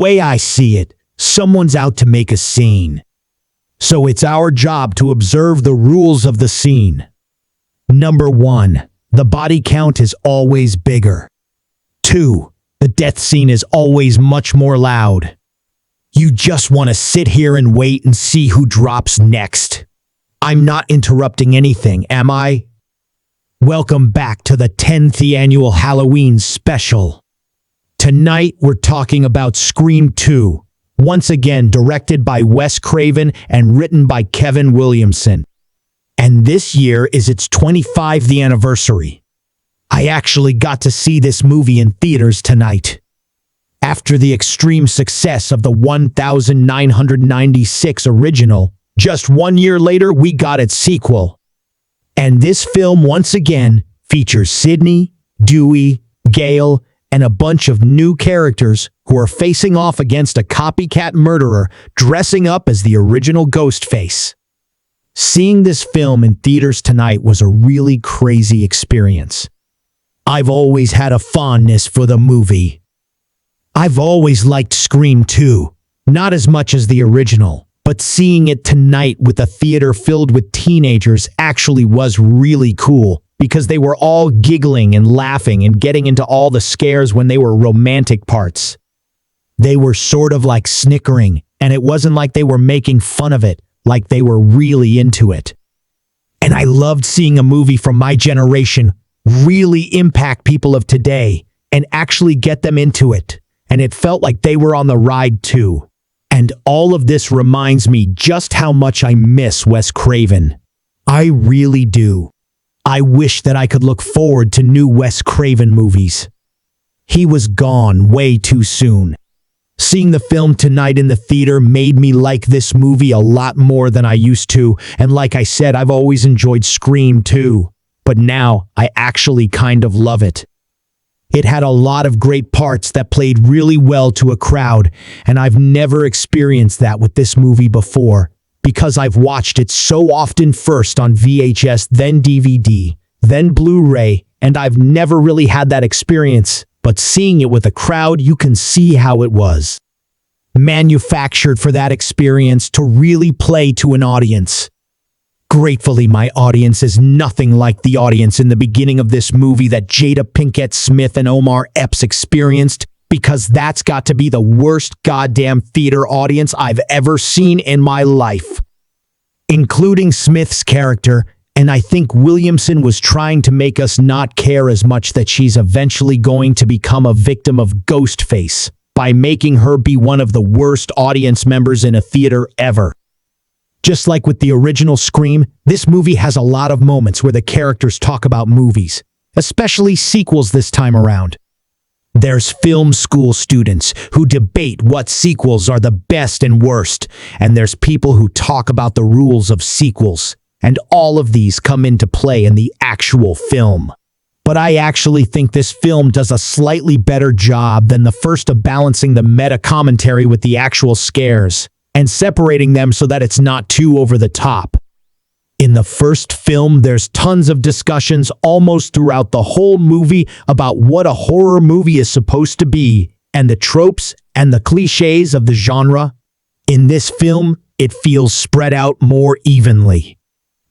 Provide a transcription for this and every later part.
way I see it, someone's out to make a scene. So it's our job to observe the rules of the scene. Number 1. The body count is always bigger. 2. The death scene is always much more loud. You just want to sit here and wait and see who drops next. I'm not interrupting anything, am I? Welcome back to the 10th annual Halloween special. Tonight we're talking about Scream 2, once again directed by Wes Craven and written by Kevin Williamson. And this year is its 25th anniversary. I actually got to see this movie in theaters tonight. After the extreme success of the 1996 original, just 1 year later we got its sequel. And this film once again features Sidney, Dewey, Gale, and a bunch of new characters who are facing off against a copycat murderer dressing up as the original Ghostface. Seeing this film in theaters tonight was a really crazy experience. I've always had a fondness for the movie. I've always liked Scream 2, not as much as the original, but seeing it tonight with a theater filled with teenagers actually was really cool because they were all giggling and laughing and getting into all the scares when they were romantic parts. They were sort of like snickering, and it wasn't like they were making fun of it, like they were really into it. And I loved seeing a movie from my generation really impact people of today and actually get them into it. And it felt like they were on the ride too. And all of this reminds me just how much I miss Wes Craven. I really do. I wish that I could look forward to new Wes Craven movies. He was gone way too soon. Seeing the film tonight in the theater made me like this movie a lot more than I used to, and like I said, I've always enjoyed Scream 2, but now I actually kind of love it. It had a lot of great parts that played really well to a crowd, and I've never experienced that with this movie before, because I've watched it so often first on VHS, then DVD, then Blu-ray, and I've never really had that experience, but seeing it with a crowd, you can see how it was manufactured for that experience to really play to an audience. Gratefully, my audience is nothing like the audience in the beginning of this movie that Jada Pinkett Smith and Omar Epps experienced, because that's got to be the worst goddamn theater audience I've ever seen in my life. Including Smith's character, and I think Williamson was trying to make us not care as much that she's eventually going to become a victim of Ghostface by making her be one of the worst audience members in a theater ever. Just like with the original Scream, this movie has a lot of moments where the characters talk about movies, especially sequels this time around. There's film school students who debate what sequels are the best and worst, and there's people who talk about the rules of sequels, and all of these come into play in the actual film. But I actually think this film does a slightly better job than the first of balancing the meta commentary with the actual scares, and separating them so that it's not too over the top. In the first film, there's tons of discussions almost throughout the whole movie about what a horror movie is supposed to be, and the tropes and the cliches of the genre. In this film, it feels spread out more evenly.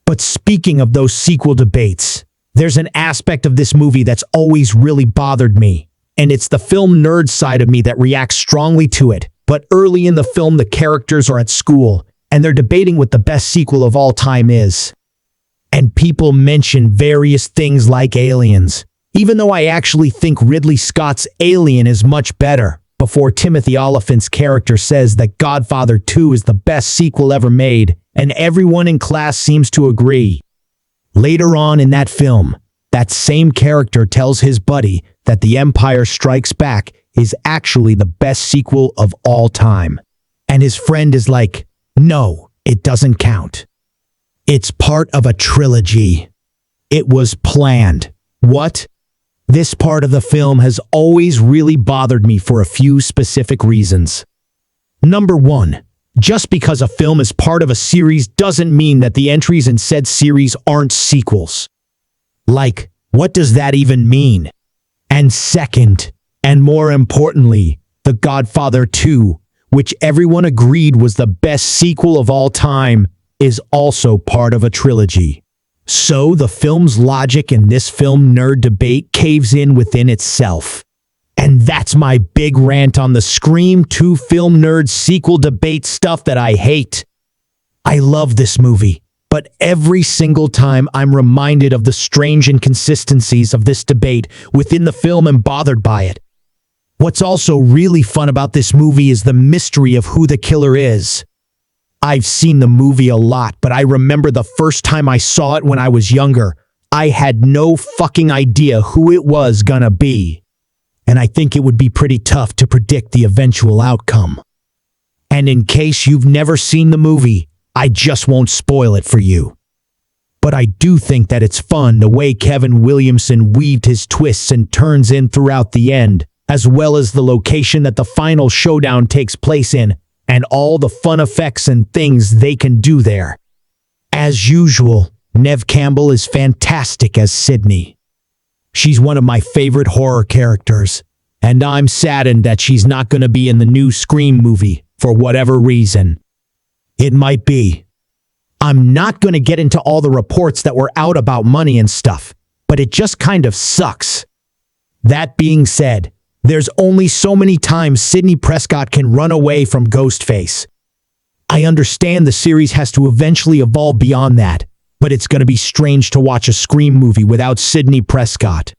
But speaking of those sequel debates, there's an aspect of this movie that's always really bothered me, and it's the film nerd side of me that reacts strongly to it. But early in the film, the characters are at school, and they're debating what the best sequel of all time is. And people mention various things like Aliens, even though I actually think Ridley Scott's Alien is much better, before Timothy Olyphant's character says that Godfather 2 is the best sequel ever made, and everyone in class seems to agree. Later on in that film, that same character tells his buddy that The Empire Strikes Back is actually the best sequel of all time. And his friend is like, no, it doesn't count. It's part of a trilogy. It was planned. What? This part of the film has always really bothered me for a few specific reasons. Number 1, just because a film is part of a series doesn't mean that the entries in said series aren't sequels. Like, what does that even mean? And second, and more importantly, The Godfather 2, which everyone agreed was the best sequel of all time, is also part of a trilogy. So the film's logic and this film nerd debate caves in within itself. And that's my big rant on the Scream 2 film nerd sequel debate stuff that I hate. I love this movie, but every single time I'm reminded of the strange inconsistencies of this debate within the film and bothered by it. What's also really fun about this movie is the mystery of who the killer is. I've seen the movie a lot, but I remember the first time I saw it when I was younger, I had no fucking idea who it was gonna be. And I think it would be pretty tough to predict the eventual outcome. And in case you've never seen the movie, I just won't spoil it for you. But I do think that it's fun the way Kevin Williamson weaved his twists and turns in throughout the end, as well as the location that the final showdown takes place in, and all the fun effects and things they can do there. As usual, Neve Campbell is fantastic as Sidney. She's one of my favorite horror characters, and I'm saddened that she's not going to be in the new Scream movie for whatever reason. It might be. I'm not going to get into all the reports that were out about money and stuff, but it just kind of sucks. That being said, there's only so many times Sidney Prescott can run away from Ghostface. I understand the series has to eventually evolve beyond that, but it's going to be strange to watch a Scream movie without Sidney Prescott.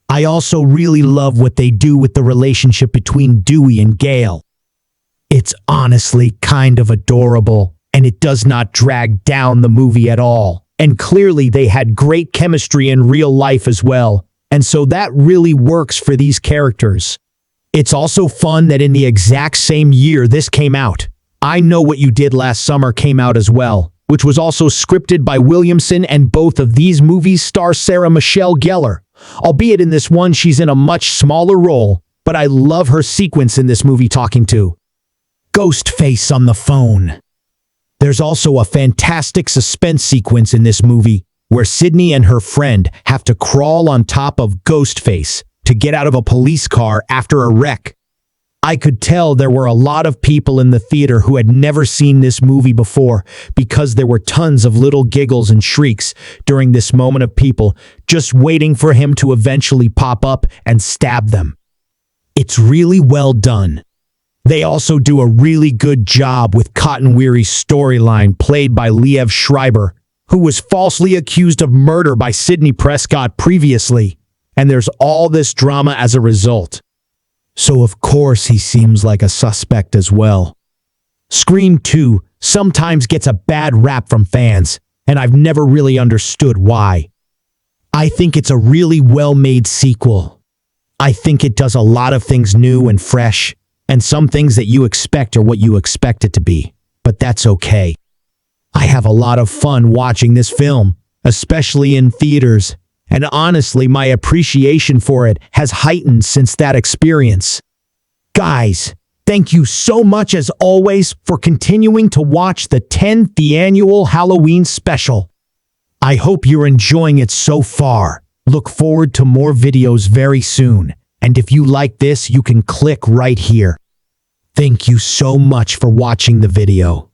I also really love what they do with the relationship between Dewey and Gale. It's honestly kind of adorable, and it does not drag down the movie at all. And clearly they had great chemistry in real life as well. And so that really works for these characters. It's also fun that in the exact same year this came out, I Know What You Did Last Summer came out as well, which was also scripted by Williamson, and both of these movies star Sarah Michelle Gellar. Albeit in this one she's in a much smaller role, but I love her sequence in this movie talking to Ghostface on the phone. There's also a fantastic suspense sequence in this movie where Sidney and her friend have to crawl on top of Ghostface to get out of a police car after a wreck. I could tell there were a lot of people in the theater who had never seen this movie before, because there were tons of little giggles and shrieks during this moment of people just waiting for him to eventually pop up and stab them. It's really well done. They also do a really good job with Cotton Weary's storyline, played by Liev Schreiber, who was falsely accused of murder by Sidney Prescott previously, and there's all this drama as a result. So of course he seems like a suspect as well. Scream 2 sometimes gets a bad rap from fans, and I've never really understood why. I think it's a really well-made sequel. I think it does a lot of things new and fresh, and some things that you expect are what you expect it to be, but that's okay. I have a lot of fun watching this film, especially in theaters, and honestly, my appreciation for it has heightened since that experience. Guys, thank you so much as always for continuing to watch the 10th annual Halloween special. I hope you're enjoying it so far. Look forward to more videos very soon, and if you like this, you can click right here. Thank you so much for watching the video.